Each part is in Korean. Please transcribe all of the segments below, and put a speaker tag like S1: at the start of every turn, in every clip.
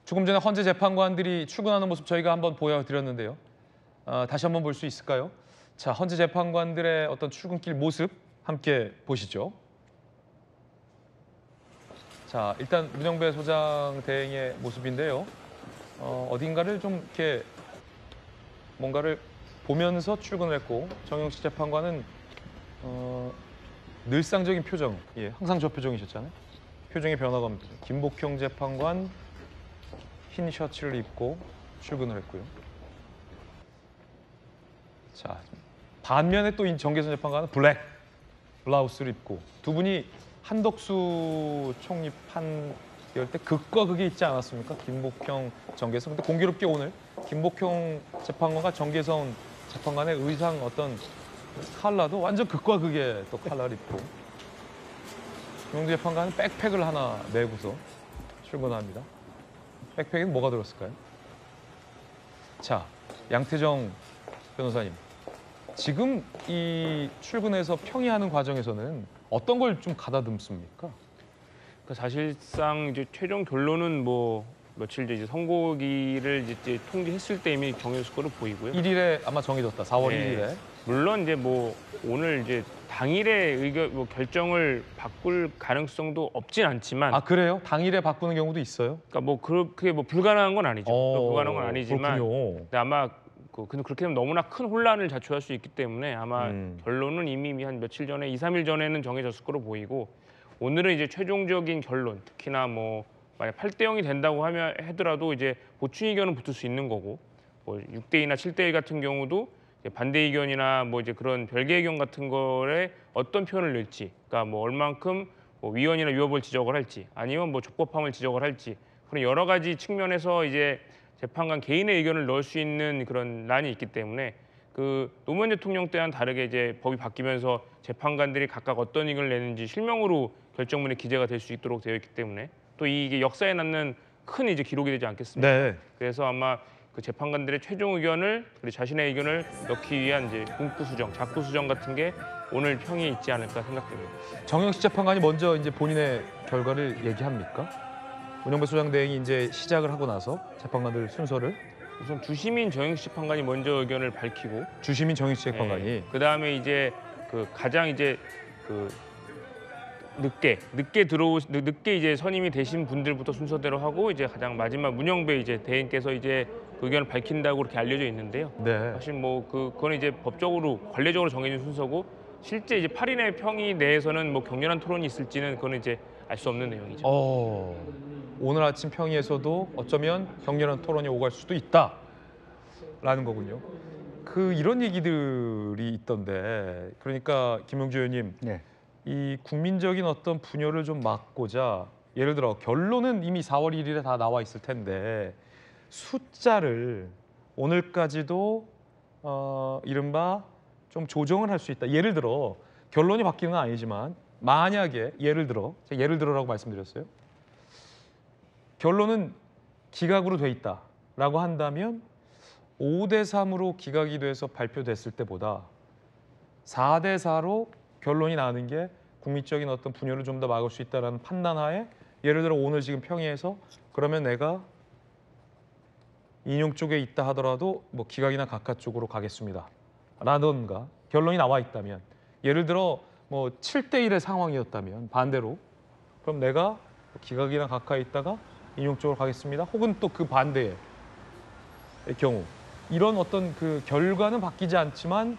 S1: 조금 전에 헌재 재판관들이 출근하는 모습 저희가 한번 보여드렸는데요. 다시 한번 볼 수 있을까요? 자, 헌재 재판관들의 어떤 출근길 모습 함께 보시죠. 자, 일단 문영배 소장 대행의 모습인데요. 어딘가를 좀 이렇게 뭔가를 보면서 출근을 했고, 정영식 재판관은 늘상적인 표정, 항상 저 표정이셨잖아요. 표정의 변화가 없습니다. 김복형 재판관 흰 셔츠를 입고 출근을 했고요. 자, 반면에 또 정계선 재판관은 블랙 블라우스를 입고, 두 분이 한덕수 총리 판결 때 극과 극이 있지 않았습니까? 김복형, 정계선. 근데 공교롭게 오늘 김복형 재판관과 정계선 재판관의 의상 어떤 컬러도 완전 극과 극의 또 컬러를 입고, 김용두 재판관은 백팩을 하나 메고서 출근합니다. 백팩에는 뭐가 들었을까요? 자, 양태정 변호사님, 지금 이 출근해서 평의하는 과정에서는 어떤 걸 좀 가다듬습니까?
S2: 그러니까 사실상 이제 최종 결론은 뭐 며칠 이제 선고기를 이제 통지했을 때 이미 정해졌을 거로 보이고요.
S1: 1일에 아마 정해졌다. 4월
S2: 네.
S1: 1일에.
S2: 물론 이제 뭐 오늘 이제 당일에 결정을 바꿀 가능성도 없진 않지만.
S1: 아, 그래요? 당일에 바꾸는 경우도 있어요?
S2: 그러니까 뭐 그게 뭐 불가능한 건 아니죠. 불가능한 건 아니지만.
S1: 그렇군요.
S2: 근데 아마 근데 그렇게 되면 너무나 큰 혼란을 자초할 수 있기 때문에 아마 결론은 이미 한 며칠 전에 2, 3일 전에는 정해졌을 거로 보이고, 오늘은 이제 최종적인 결론, 특히나 뭐 만약 8대 0이 된다고 하더라도 이제 보충 의견은 붙을 수 있는 거고, 뭐 6대 2나 7대 1 같은 경우도 이제 반대 의견이나 뭐 이제 그런 별개 의견 같은 거에 어떤 표현을 낼지, 그러니까 뭐 얼만큼 뭐 위헌이나 위법을 지적을 할지, 아니면 뭐 적법함을 지적을 할지, 그런 여러 가지 측면에서 이제 재판관 개인의 의견을 넣을 수 있는 그런 란이 있기 때문에, 그 노무현 대통령 때와는 다르게 이제 법이 바뀌면서 재판관들이 각각 어떤 의견을 내는지 실명으로 결정문에 기재가 될 수 있도록 되어 있기 때문에, 또 이게 역사에 남는 큰 이제 기록이 되지 않겠습니까?
S1: 네.
S2: 그래서 아마 그 재판관들의 최종 의견을, 그리고 자신의 의견을 넣기 위한 이제 문구 수정, 작구 수정 같은 게 오늘 평이 있지 않을까 생각됩니다.
S1: 정영식 재판관이 먼저 이제 본인의 결과를 얘기합니까? 문영배 소장 대행이 이제 시작을 하고 나서 재판관들 순서를,
S2: 우선 주심인 정영식 재판관이 먼저 의견을 밝히고,
S1: 주심인 정영식 재판관이,
S2: 그다음에 이제 그 가장 이제 그 늦게 이제 선임이 되신 분들부터 순서대로 하고, 이제 가장 마지막 문영배 이제 대행께서 이제 그 의견을 밝힌다고 그렇게 알려져 있는데요.
S1: 네.
S2: 사실 뭐 그거는 이제 법적으로 관례적으로 정해진 순서고, 실제 이제 8인의 평의 내에서는 뭐 격렬한 토론이 있을지는 그거는 이제 알 수 없는 내용이죠.
S1: 오늘 아침 평의에서도 어쩌면 격렬한 토론이 오갈 수도 있다라는 거군요. 이런 얘기들이 있던데, 그러니까 김영주 의원님,
S3: 네.
S1: 이 국민적인 어떤 분열을 좀 막고자, 예를 들어 결론은 이미 4월 1일에 다 나와 있을 텐데 숫자를 오늘까지도 이른바 좀 조정을 할 수 있다. 예를 들어 결론이 바뀌는 건 아니지만, 만약에 예를 들어라고 말씀드렸어요. 결론은 기각으로 돼 있다라고 한다면 5대 3으로 기각이 돼서 발표됐을 때보다 4대 4로 결론이 나는 게 국민적인 어떤 분열을 좀 더 막을 수 있다는 판단하에, 예를 들어 오늘 지금 평의에서 그러면 내가 인용 쪽에 있다 하더라도 뭐 기각이나 각하 쪽으로 가겠습니다 라던가 결론이 나와 있다면, 예를 들어 뭐 7대 1의 상황이었다면 반대로, 그럼 내가 기각이나 각하에 있다가 인용 쪽으로 가겠습니다, 혹은 또 그 반대의 경우, 이런 어떤 그 결과는 바뀌지 않지만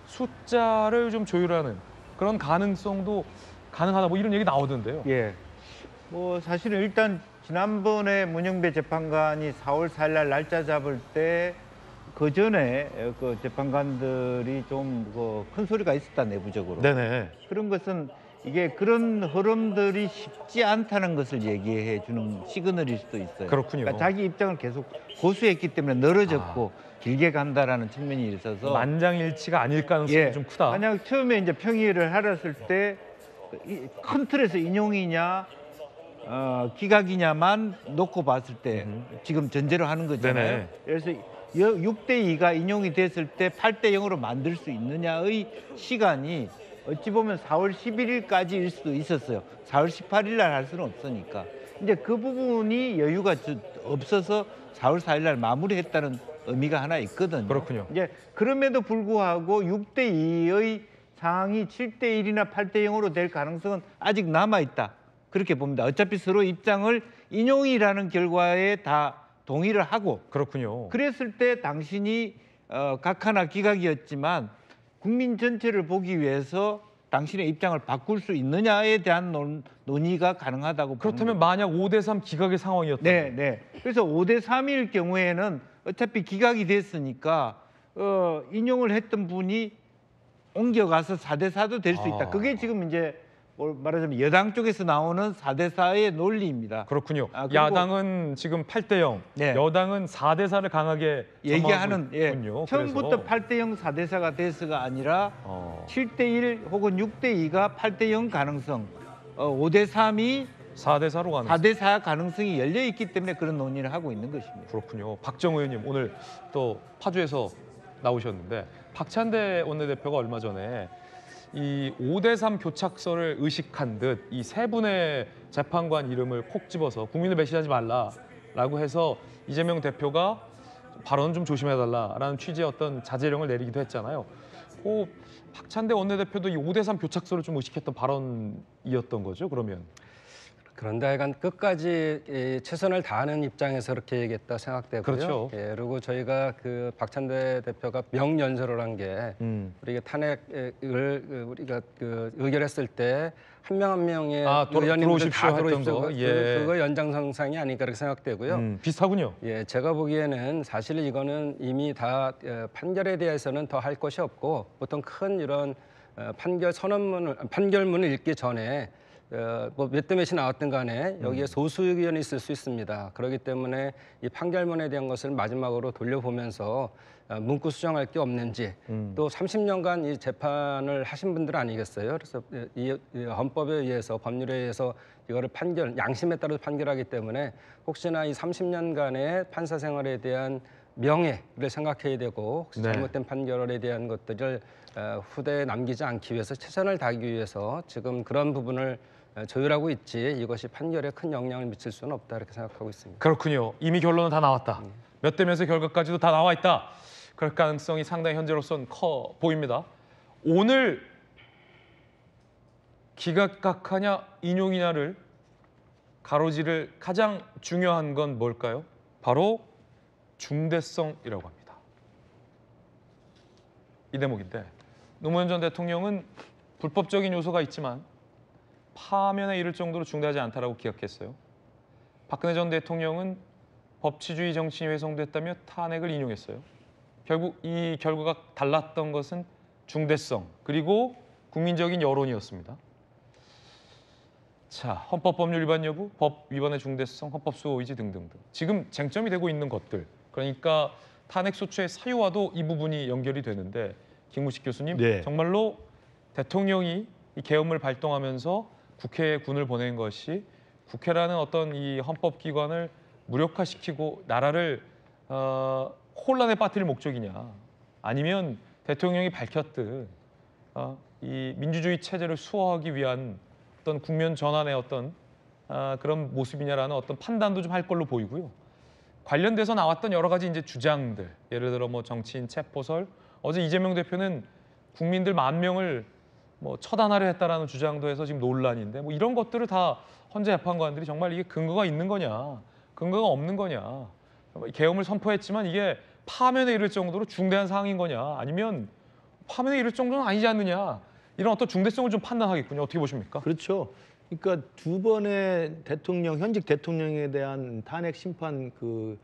S1: 숫자를 좀 조율하는 그런 가능성도 가능하다, 뭐 이런 얘기 나오던데요.
S3: 예. 뭐 사실은 일단 지난번에 문영배 재판관이 4월 4일 날 날짜 잡을 때 그 전에 그 재판관들이 좀 큰 소리가 있었다, 내부적으로.
S1: 네네.
S3: 그런 것은 이게 그런 흐름들이 쉽지 않다는 것을 얘기해 주는 시그널일 수도 있어요.
S1: 그렇군요.
S3: 그러니까 자기 입장을 계속 고수했기 때문에 늘어졌고 길게 간다라는 측면이 있어서
S1: 만장일치가 아닐 가능성이 좀 크다.
S3: 만약 처음에 이제 평의를 하렸을 때 큰 틀에서 인용이냐 기각이냐만 놓고 봤을 때 지금 전제로 하는 거잖아요.
S1: 네네.
S3: 그래서 6대 2가 인용이 됐을 때 8대 0으로 만들 수 있느냐의 시간이 어찌 보면 4월 11일까지일 수도 있었어요. 4월 18일 날 할 수는 없으니까. 이제 그 부분이 여유가 없어서 4월 4일 날 마무리했다는 의미가 하나 있거든요.
S1: 그렇군요.
S3: 이제 그럼에도 불구하고 6대 2의 상황이 7대 1이나 8대 0으로 될 가능성은 아직 남아 있다. 그렇게 봅니다. 어차피 서로 입장을 인용이라는 결과에 다 동의를 하고
S1: 그렇군요.
S3: 그랬을 때 당신이 각하나 기각이었지만 국민 전체를 보기 위해서 당신의 입장을 바꿀 수 있느냐에 대한 논의가 가능하다고
S1: 그렇다면
S3: 봅니다.
S1: 만약 5대3 기각의 상황이었다.
S3: 네, 네. 그래서 5대 3일 경우에는 어차피 기각이 됐으니까 인용을 했던 분이 옮겨가서 4대 4도 될 수 있다. 그게 지금 이제 말하자면 여당 쪽에서 나오는 4대 4의 논리입니다.
S1: 그렇군요.
S3: 그리고
S1: 야당은 지금 8대 0,
S3: 네.
S1: 여당은 4대 4를 강하게
S3: 얘기하는
S1: 전망하고 있군요.
S3: 처음부터
S1: 그래서.
S3: 8대 0, 4대 4가 돼서가 아니라 7대 1 혹은 6대 2가 8대 0 가능성, 5대 3이
S1: 4대 4로 가는.
S3: 4대 4 가능성이 열려 있기 때문에 그런 논의를 하고 있는 것입니다.
S1: 그렇군요. 박정호 의원님 오늘 또 파주에서 나오셨는데 박찬대 원내대표가 얼마 전에 이 5대3 교착설을 의식한 듯 이 세 분의 재판관 이름을 콕 집어서 국민을 배신하지 말라라고 해서 이재명 대표가 발언 좀 조심해달라라는 취지의 어떤 자제령을 내리기도 했잖아요. 박찬대 원내대표도 이 5대3 교착설을 좀 의식했던 발언이었던 거죠, 그러면?
S4: 그런데 하여간 끝까지 최선을 다하는 입장에서 그렇게 얘기했다 생각되고요.
S1: 그렇죠.
S4: 그리고 저희가 그 박찬대 대표가 명연설을 한 게 우리가 탄핵을 우리가 그 의결했을 때 한 명 한 명의 의원님들
S1: 들어오십시오
S4: 다
S1: 했던
S4: 들어오십시오.
S1: 거. 예.
S4: 그거 연장선상이 아닌가 그렇게 생각되고요.
S1: 비슷하군요.
S4: 예, 제가 보기에는 사실 이거는 이미 다 판결에 대해서는 더 할 것이 없고 보통 큰 이런 판결문을 읽기 전에 뭐 몇 대 몇이 나왔든 간에 여기에 소수 의견이 있을 수 있습니다. 그렇기 때문에 이 판결문에 대한 것을 마지막으로 돌려보면서 문구 수정할 게 없는지 또 30년간 이 재판을 하신 분들 아니겠어요? 그래서 이 헌법에 의해서 법률에 의해서 이거를 양심에 따라 판결하기 때문에 혹시나 이 30년간의 판사 생활에 대한 명예를 생각해야 되고 혹시
S1: 네.
S4: 잘못된 판결에 대한 것들을 후대에 남기지 않기 위해서 최선을 다하기 위해서 지금 그런 부분을 조율하고 있지 이것이 판결에 큰 영향을 미칠 수는 없다 이렇게 생각하고 있습니다.
S1: 그렇군요. 이미 결론은 다 나왔다. 몇 대 몇의 결과까지도 다 나와 있다. 그럴 가능성이 상당히 현재로서는 커 보입니다. 오늘 기각하냐 인용이냐를 가로지를 가장 중요한 건 뭘까요? 바로 중대성이라고 합니다. 이 대목인데 노무현 전 대통령은 불법적인 요소가 있지만 파면에 이를 정도로 중대하지 않다라고 기각했어요. 박근혜 전 대통령은 법치주의 정신이 훼손됐다며 탄핵을 인용했어요. 결국 이 결과가 달랐던 것은 중대성 그리고 국민적인 여론이었습니다. 자, 헌법 법률 위반 여부, 법 위반의 중대성, 헌법 수호 의지 등등등. 지금 쟁점이 되고 있는 것들. 그러니까 탄핵 소추의 사유와도 이 부분이 연결이 되는데 김무식 교수님,
S5: 네.
S1: 정말로 대통령이 이 계엄을 발동하면서 국회에 군을 보낸 것이 국회라는 어떤 이 헌법 기관을 무력화시키고 나라를 혼란에 빠뜨릴 목적이냐, 아니면 대통령이 밝혔듯 이 민주주의 체제를 수호하기 위한 어떤 국면 전환의 어떤 그런 모습이냐라는 어떤 판단도 좀 할 걸로 보이고요. 관련돼서 나왔던 여러 가지 이제 주장들, 예를 들어 뭐 정치인 체포설, 어제 이재명 대표는 국민들 10,000명을 뭐 처단하려 했다라는 주장도 해서 지금 논란인데 뭐 이런 것들을 다 헌재 재판관들이 정말 이게 근거가 있는 거냐, 근거가 없는 거냐, 계엄을 선포했지만 이게 파면에 이를 정도로 중대한 사항인 거냐, 아니면 파면에 이를 정도는 아니지 않느냐, 이런 어떤 중대성을 좀 판단하겠군요. 어떻게 보십니까?
S5: 그렇죠. 그러니까 두 번의 현직 대통령에 대한 탄핵 심판 그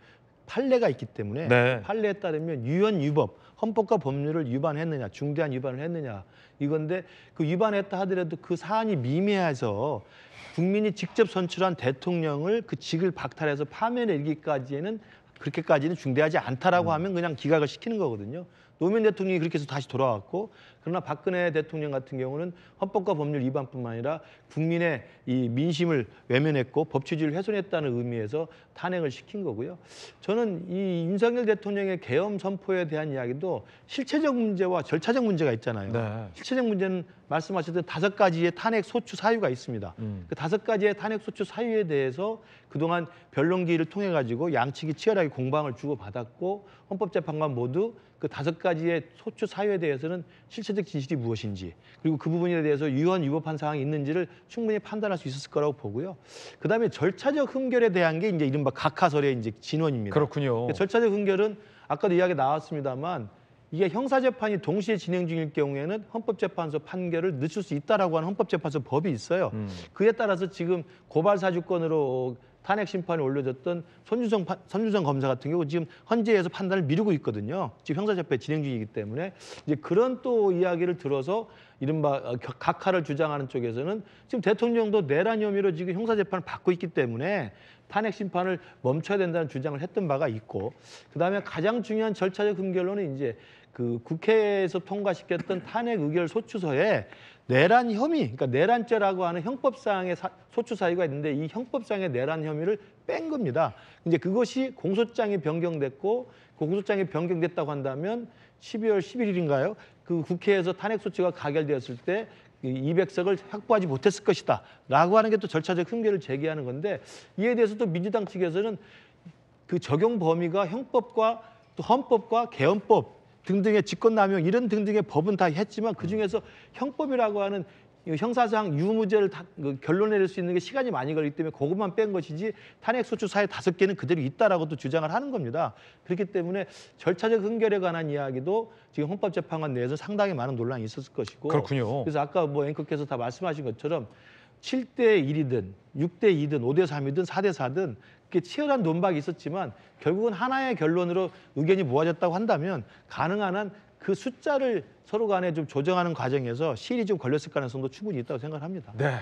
S5: 판례가 있기 때문에
S1: 네.
S5: 판례에 따르면 유연 유법, 헌법과 법률을 위반했느냐, 중대한 위반을 했느냐 이건데 그 위반했다 하더라도 그 사안이 미미해서 국민이 직접 선출한 대통령을 그 직을 박탈해서 파면에 이르기까지는 그렇게까지는 중대하지 않다라고 하면 그냥 기각을 시키는 거거든요. 노무현 대통령이 그렇게 해서 다시 돌아왔고 그러나 박근혜 대통령 같은 경우는 헌법과 법률 위반뿐만 아니라 국민의 이 민심을 외면했고 법 취지를 훼손했다는 의미에서 탄핵을 시킨 거고요. 저는 이 윤석열 대통령의 계엄 선포에 대한 이야기도 실체적 문제와 절차적 문제가 있잖아요.
S1: 네.
S5: 실체적 문제는 말씀하셨던 5가지의 탄핵 소추 사유가 있습니다. 그 5가지의 탄핵 소추 사유에 대해서 그동안 변론기를 통해 가지고 양측이 치열하게 공방을 주고받았고 헌법재판관 모두 그 5가지의 소추 사유에 대해서는 실체적 진실이 무엇인지 그리고 그 부분에 대해서 유언 위법한 사항이 있는지를 충분히 판단할 수 있었을 거라고 보고요. 그다음에 절차적 흠결에 대한 게 이제 이른바 각하설의 이제 진원입니다.
S1: 그렇군요.
S5: 절차적 흠결은 아까도 이야기 나왔습니다만 이게 형사재판이 동시에 진행 중일 경우에는 헌법재판소 판결을 늦출 수 있다라고 하는 헌법재판소 법이 있어요. 그에 따라서 지금 고발사주권으로 탄핵 심판이 올려졌던 손준성 검사 같은 경우 지금 헌재에서 판단을 미루고 있거든요. 지금 형사재판이 진행 중이기 때문에 이제 그런 또 이야기를 들어서 이른바 각하를 주장하는 쪽에서는 지금 대통령도 내란 혐의로 지금 형사재판을 받고 있기 때문에 탄핵 심판을 멈춰야 된다는 주장을 했던 바가 있고 그다음에 가장 중요한 절차적 흠결로는 이제 그 국회에서 통과시켰던 탄핵 의결 소추서에 내란 혐의, 그러니까 내란죄라고 하는 형법상의 소추 사유가 있는데 이 형법상의 내란 혐의를 뺀 겁니다. 이제 그것이 공소장이 변경됐고 공소장이 변경됐다고 한다면 12월 11일인가요? 그 국회에서 탄핵 소추가 가결되었을 때 200석을 확보하지 못했을 것이다 라고 하는 게 또 절차적 흠결을 제기하는 건데 이에 대해서 또 민주당 측에서는 그 적용 범위가 형법과 또 헌법과 개헌법 등등의 직권남용 이런 등등의 법은 다 했지만 그중에서 형법이라고 하는 형사상 유무죄를 결론 내릴 수 있는 게 시간이 많이 걸리기 때문에 그것만 뺀 것이지 탄핵소추 사유 5개는 그대로 있다라고 또 주장을 하는 겁니다. 그렇기 때문에 절차적 흠결에 관한 이야기도 지금 헌법재판관 내에서 상당히 많은 논란이 있었을 것이고
S1: 그렇군요.
S5: 그래서 아까 뭐 앵커께서 다 말씀하신 것처럼 7대 1이든 6대 2든 5대 3이든 4대 4든 그게 치열한 논박이 있었지만 결국은 하나의 결론으로 의견이 모아졌다고 한다면 가능한 한 그 숫자를 서로 간에 좀 조정하는 과정에서 시일이 좀 걸렸을 가능성도 충분히 있다고 생각합니다.
S1: 네.